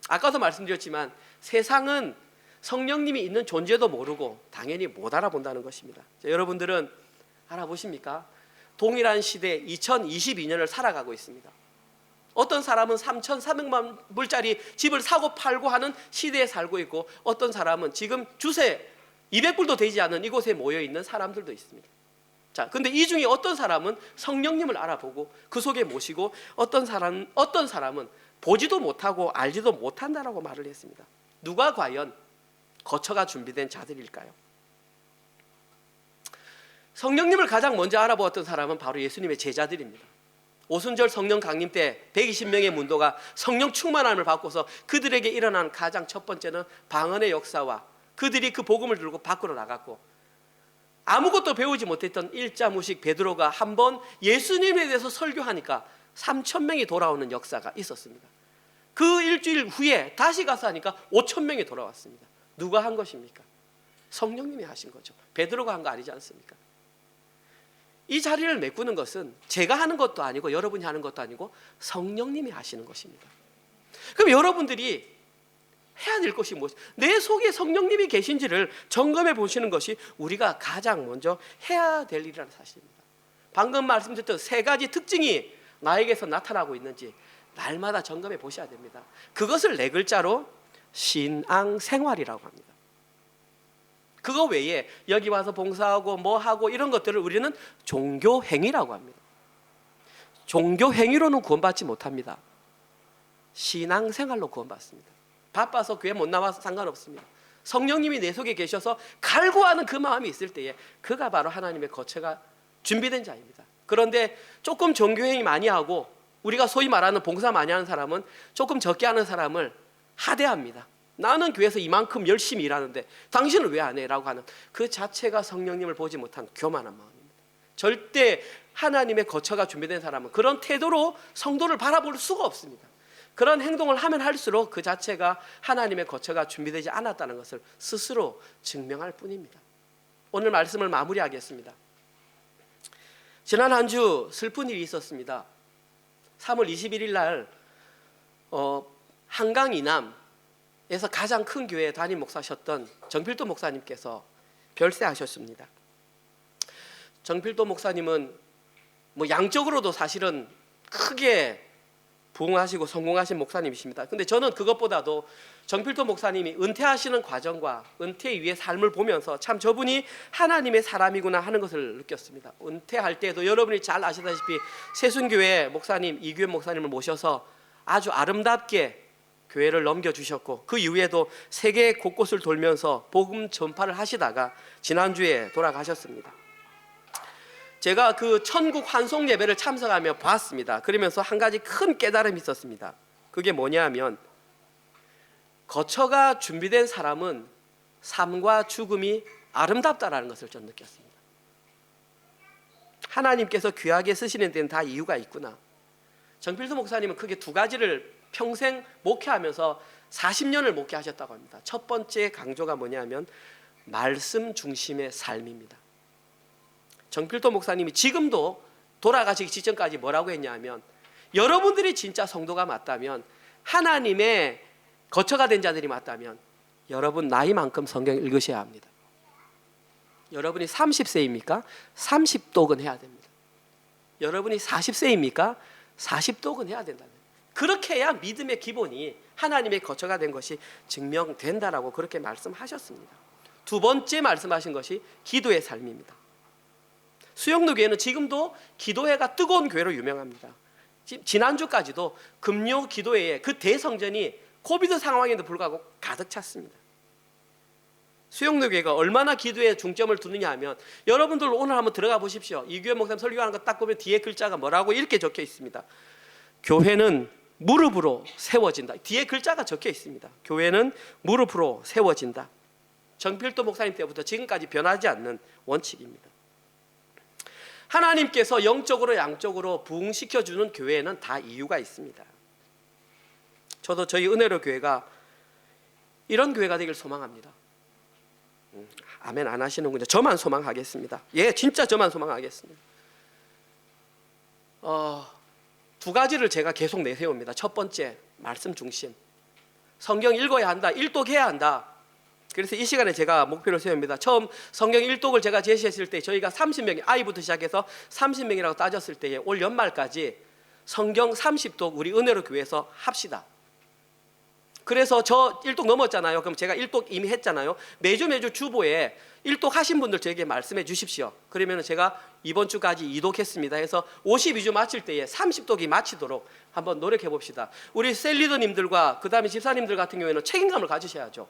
[SPEAKER 2] 아까도 말씀드렸지만 세상은 성령님이 있는 존재도 모르고 당연히 못 알아본다는 것입니다. 자, 여러분들은 알아보십니까? 동일한 시대 2022년을 살아가고 있습니다. 어떤 사람은 3,400만 불짜리 집을 사고 팔고 하는 시대에 살고 있고 어떤 사람은 지금 주세 200불도 되지 않는 이곳에 모여 있는 사람들도 있습니다. 자, 근데 이 중에 어떤 사람은 성령님을 알아보고 그 속에 모시고 어떤 사람은 보지도 못하고 알지도 못한다라고 말을 했습니다. 누가 과연 거처가 준비된 자들일까요? 성령님을 가장 먼저 알아보았던 사람은 바로 예수님의 제자들입니다. 오순절 성령 강림 때 120명의 문도가 성령 충만함을 받고서 그들에게 일어난 가장 첫 번째는 방언의 역사와 그들이 그 복음을 들고 밖으로 나갔고 아무것도 배우지 못했던 일자무식 베드로가 한번 예수님에 대해서 설교하니까 3,000명이 돌아오는 역사가 있었습니다. 그 일주일 후에 다시 가서 하니까 5,000명이 돌아왔습니다. 누가 한 것입니까? 성령님이 하신 거죠. 베드로가 한 거 아니지 않습니까? 이 자리를 메꾸는 것은 제가 하는 것도 아니고 여러분이 하는 것도 아니고 성령님이 하시는 것입니다. 그럼 여러분들이 해야 될 것이 무엇이? 내 속에 성령님이 계신지를 점검해 보시는 것이 우리가 가장 먼저 해야 될 일이라는 사실입니다. 방금 말씀드렸던 세 가지 특징이 나에게서 나타나고 있는지 날마다 점검해 보셔야 됩니다. 그것을 네 글자로 신앙생활이라고 합니다. 그거 외에 여기 와서 봉사하고 뭐 하고 이런 것들을 우리는 종교행위라고 합니다. 종교행위로는 구원받지 못합니다. 신앙생활로 구원받습니다. 바빠서 교회 못 나와서 상관없습니다. 성령님이 내 속에 계셔서 갈구하는 그 마음이 있을 때에 그가 바로 하나님의 거처가 준비된 자입니다. 그런데 조금 종교행위 많이 하고 우리가 소위 말하는 봉사 많이 하는 사람은 조금 적게 하는 사람을 하대합니다. 나는 교회에서 이만큼 열심히 일하는데 당신은 왜 안 해? 라고 하는 그 자체가 성령님을 보지 못한 교만한 마음입니다. 절대 하나님의 거처가 준비된 사람은 그런 태도로 성도를 바라볼 수가 없습니다. 그런 행동을 하면 할수록 그 자체가 하나님의 거처가 준비되지 않았다는 것을 스스로 증명할 뿐입니다. 오늘 말씀을 마무리하겠습니다. 지난 한 주 슬픈 일이 있었습니다. 3월 21일 날 한강 이남에서 가장 큰 교회 담임 목사셨던 정필도 목사님께서 별세하셨습니다. 정필도 목사님은 양적으로도 사실은 크게 부흥하시고 성공하신 목사님이십니다. 근데 저는 그것보다도 정필도 목사님이 은퇴하시는 과정과 은퇴 이후의 삶을 보면서 참 저분이 하나님의 사람이구나 하는 것을 느꼈습니다. 은퇴할 때에도 여러분이 잘 아시다시피 세순교회 목사님 이규현 목사님을 모셔서 아주 아름답게 교회를 넘겨주셨고, 그 이후에도 세계 곳곳을 돌면서 복음 전파를 하시다가 지난주에 돌아가셨습니다. 제가 그 천국 환송 예배를 참석하며 봤습니다. 그러면서 한 가지 큰 깨달음이 있었습니다. 그게 뭐냐면, 거처가 준비된 사람은 삶과 죽음이 아름답다라는 것을 전 느꼈습니다. 하나님께서 귀하게 쓰시는 데는 다 이유가 있구나. 정필수 목사님은 크게 두 가지를 평생 목회하면서 40년을 목회하셨다고 합니다. 첫 번째 강조가 뭐냐면 말씀 중심의 삶입니다. 정필도 목사님이 지금도 돌아가시기 직전까지 뭐라고 했냐면, 여러분들이 진짜 성도가 맞다면, 하나님의 거처가 된 자들이 맞다면 여러분 나이만큼 성경 읽으셔야 합니다. 여러분이 30세입니까? 30독은 해야 됩니다. 여러분이 40세입니까? 40독은 해야 된다. 그렇게 해야 믿음의 기본이 하나님의 거처가 된 것이 증명된다라고 그렇게 말씀하셨습니다. 두 번째 말씀하신 것이 기도의 삶입니다. 수영로 교회는 지금도 기도회가 뜨거운 교회로 유명합니다. 지난주까지도 금요 기도회에 그 대성전이 코비드 상황에도 불구하고 가득 찼습니다. 수영로 교회가 얼마나 기도에 중점을 두느냐 하면, 여러분들 오늘 한번 들어가 보십시오. 이규현 목사님 설교하는 거 딱 보면 뒤에 글자가 뭐라고 이렇게 적혀 있습니다. 교회는 무릎으로 세워진다. 뒤에 글자가 적혀 있습니다. 교회는 무릎으로 세워진다. 정필도 목사님 때부터 지금까지 변하지 않는 원칙입니다. 하나님께서 영적으로 양적으로 부흥시켜주는 교회에는 다 이유가 있습니다. 저도 저희 은혜로 교회가 이런 교회가 되길 소망합니다. 아멘 안 하시는군요. 저만 소망하겠습니다. 예, 진짜 저만 소망하겠습니다. 두 가지를 제가 계속 내세웁니다. 첫 번째, 말씀 중심. 성경 읽어야 한다. 일독해야 한다. 그래서 이 시간에 제가 목표를 세웁니다. 처음 성경 일독을 제가 제시했을 때 저희가 30명, 아이부터 시작해서 30명이라고 따졌을 때에 올 연말까지 성경 30독 우리 은혜로 교회에서 합시다. 그래서 저 1독 넘었잖아요. 그럼 제가 1독 이미 했잖아요. 매주 주보에 1독 하신 분들 저에게 말씀해 주십시오. 그러면 제가 이번 주까지 2독 했습니다 해서 52주 마칠 때에 30독이 마치도록 한번 노력해 봅시다. 우리 셀리더님들과 그 다음에 집사님들 같은 경우에는 책임감을 가지셔야죠.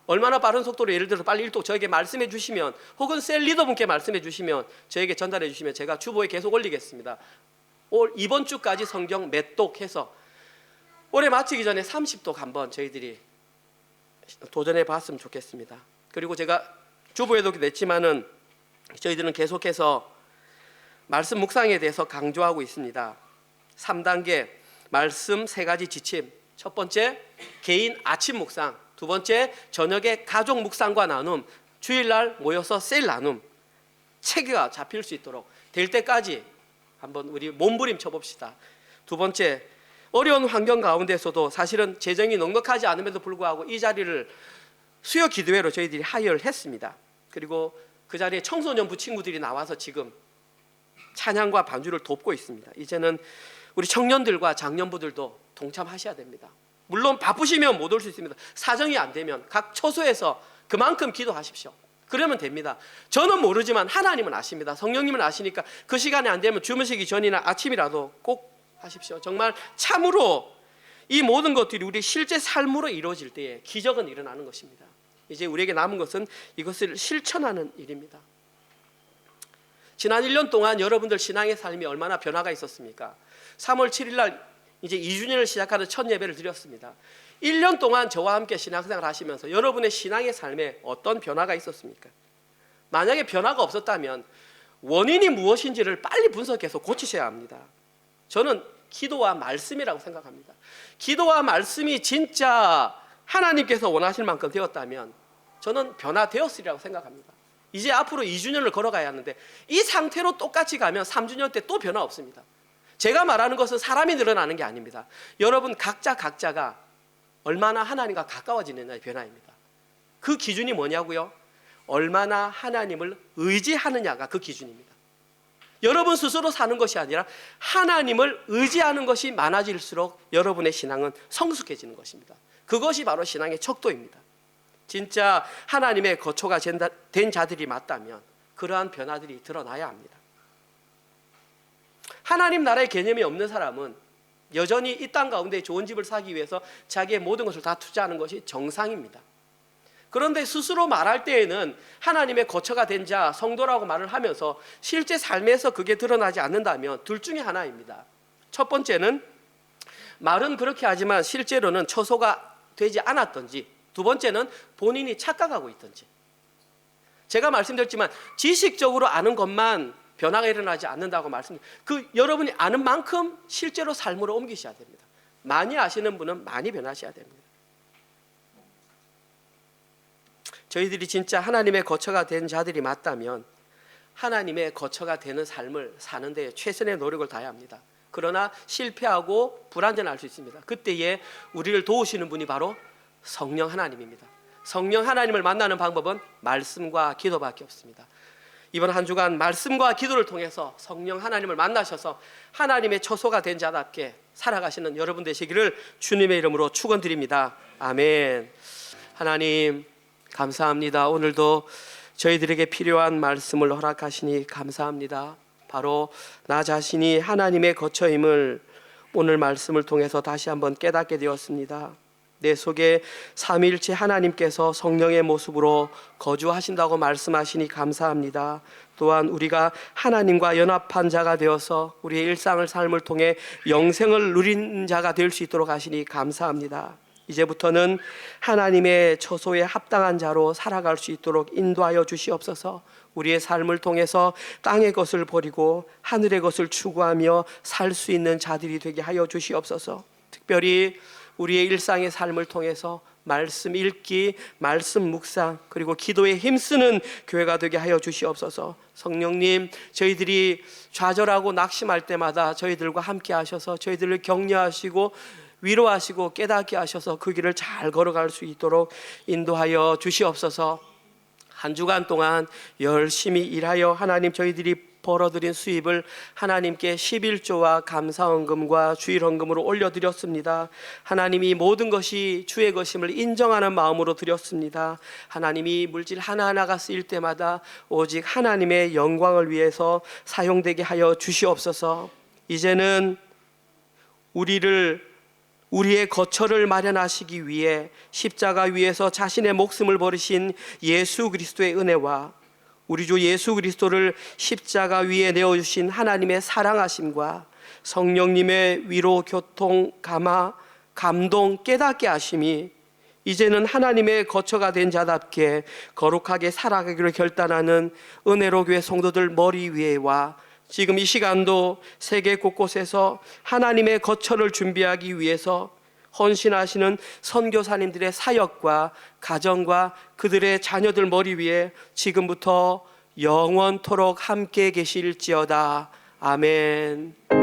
[SPEAKER 2] 얼마나 빠른 속도로 예를 들어서 빨리 1독 저에게 말씀해 주시면, 혹은 셀리더분께 말씀해 주시면, 저에게 전달해 주시면 제가 주보에 계속 올리겠습니다. 이번 주까지 성경 몇 독 해서 올해 마치기 전에 30독 한번 저희들이 도전해 봤으면 좋겠습니다. 그리고 제가 주보에도 냈지만은 저희들은 계속해서 말씀 묵상에 대해서 강조하고 있습니다. 3단계 말씀 3가지 지침. 첫 번째, 개인 아침 묵상. 두 번째, 저녁에 가족 묵상과 나눔. 주일날 모여서 셀 나눔. 체계가 잡힐 수 있도록 될 때까지 한번 우리 몸부림 쳐봅시다. 두 번째, 어려운 환경 가운데서도 사실은 재정이 넉넉하지 않음에도 불구하고 이 자리를 수요 기도회로 저희들이 하여를 했습니다. 그리고 그 자리에 청소년부 친구들이 나와서 지금 찬양과 반주를 돕고 있습니다. 이제는 우리 청년들과 장년부들도 동참하셔야 됩니다. 물론 바쁘시면 못 올 수 있습니다. 사정이 안 되면 각 처소에서 그만큼 기도하십시오. 그러면 됩니다. 저는 모르지만 하나님은 아십니다. 성령님은 아시니까 그 시간에 안 되면 주무시기 전이나 아침이라도 꼭 하십시오. 정말 참으로 이 모든 것들이 우리 실제 삶으로 이루어질 때에 기적은 일어나는 것입니다. 이제 우리에게 남은 것은 이것을 실천하는 일입니다. 지난 1년 동안 여러분들 신앙의 삶이 얼마나 변화가 있었습니까? 3월 7일 날 이제 2주년을 시작하는 첫 예배를 드렸습니다. 1년 동안 저와 함께 신앙생활 하시면서 여러분의 신앙의 삶에 어떤 변화가 있었습니까? 만약에 변화가 없었다면 원인이 무엇인지를 빨리 분석해서 고치셔야 합니다. 저는 기도와 말씀이라고 생각합니다. 기도와 말씀이 진짜 하나님께서 원하실 만큼 되었다면 저는 변화되었으리라고 생각합니다. 이제 앞으로 2주년을 걸어가야 하는데 이 상태로 똑같이 가면 3주년 때 또 변화 없습니다. 제가 말하는 것은 사람이 늘어나는 게 아닙니다. 여러분 각자가 얼마나 하나님과 가까워지느냐의 변화입니다. 그 기준이 뭐냐고요? 얼마나 하나님을 의지하느냐가 그 기준입니다. 여러분 스스로 사는 것이 아니라 하나님을 의지하는 것이 많아질수록 여러분의 신앙은 성숙해지는 것입니다. 그것이 바로 신앙의 척도입니다. 진짜 하나님의 거처가 된 자들이 맞다면 그러한 변화들이 드러나야 합니다. 하나님 나라의 개념이 없는 사람은 여전히 이 땅 가운데 좋은 집을 사기 위해서 자기의 모든 것을 다 투자하는 것이 정상입니다. 그런데 스스로 말할 때에는 하나님의 거처가 된 자, 성도라고 말을 하면서 실제 삶에서 그게 드러나지 않는다면 둘 중에 하나입니다. 첫 번째는 말은 그렇게 하지만 실제로는 처소가 되지 않았던지, 두 번째는 본인이 착각하고 있던지. 제가 말씀드렸지만 지식적으로 아는 것만 변화가 일어나지 않는다고 말씀드립니다. 여러분이 아는 만큼 실제로 삶으로 옮기셔야 됩니다. 많이 아시는 분은 많이 변하셔야 됩니다. 저희들이 진짜 하나님의 거처가 된 자들이 맞다면 하나님의 거처가 되는 삶을 사는 데 최선의 노력을 다해야 합니다. 그러나 실패하고 불완전할 수 있습니다. 그때에 우리를 도우시는 분이 바로 성령 하나님입니다. 성령 하나님을 만나는 방법은 말씀과 기도밖에 없습니다. 이번 한 주간 말씀과 기도를 통해서 성령 하나님을 만나셔서 하나님의 처소가 된 자답게 살아가시는 여러분 되시기를 주님의 이름으로 축원드립니다. 아멘. 하나님 감사합니다. 오늘도 저희들에게 필요한 말씀을 허락하시니 감사합니다. 바로 나 자신이 하나님의 거처임을 오늘 말씀을 통해서 다시 한번 깨닫게 되었습니다. 내 속에 삼위일체 하나님께서 성령의 모습으로 거주하신다고 말씀하시니 감사합니다. 또한 우리가 하나님과 연합한 자가 되어서 우리의 일상을 삶을 통해 영생을 누린 자가 될 수 있도록 하시니 감사합니다. 이제부터는 하나님의 처소에 합당한 자로 살아갈 수 있도록 인도하여 주시옵소서. 우리의 삶을 통해서 땅의 것을 버리고 하늘의 것을 추구하며 살 수 있는 자들이 되게 하여 주시옵소서. 특별히 우리의 일상의 삶을 통해서 말씀 읽기, 말씀 묵상, 그리고 기도에 힘쓰는 교회가 되게 하여 주시옵소서. 성령님, 저희들이 좌절하고 낙심할 때마다 저희들과 함께 하셔서 저희들을 격려하시고 위로하시고 깨닫게 하셔서 그 길을 잘 걸어갈 수 있도록 인도하여 주시옵소서. 한 주간 동안 열심히 일하여 하나님 저희들이 벌어들인 수입을 하나님께 11조와 감사헌금과 주일헌금으로 올려드렸습니다. 하나님이 모든 것이 주의 것임을 인정하는 마음으로 드렸습니다. 하나님이 물질 하나하나가 쓰일 때마다 오직 하나님의 영광을 위해서 사용되게 하여 주시옵소서. 이제는 우리의 거처를 마련하시기 위해 십자가 위에서 자신의 목숨을 버리신 예수 그리스도의 은혜와 우리 주 예수 그리스도를 십자가 위에 내어주신 하나님의 사랑하심과 성령님의 위로, 교통, 감화, 감동, 깨닫게 하심이 이제는 하나님의 거처가 된 자답게 거룩하게 살아가기를 결단하는 은혜로 교회 성도들 머리 위에와 지금 이 시간도 세계 곳곳에서 하나님의 거처를 준비하기 위해서 헌신하시는 선교사님들의 사역과 가정과 그들의 자녀들 머리 위에 지금부터 영원토록 함께 계실지어다. 아멘.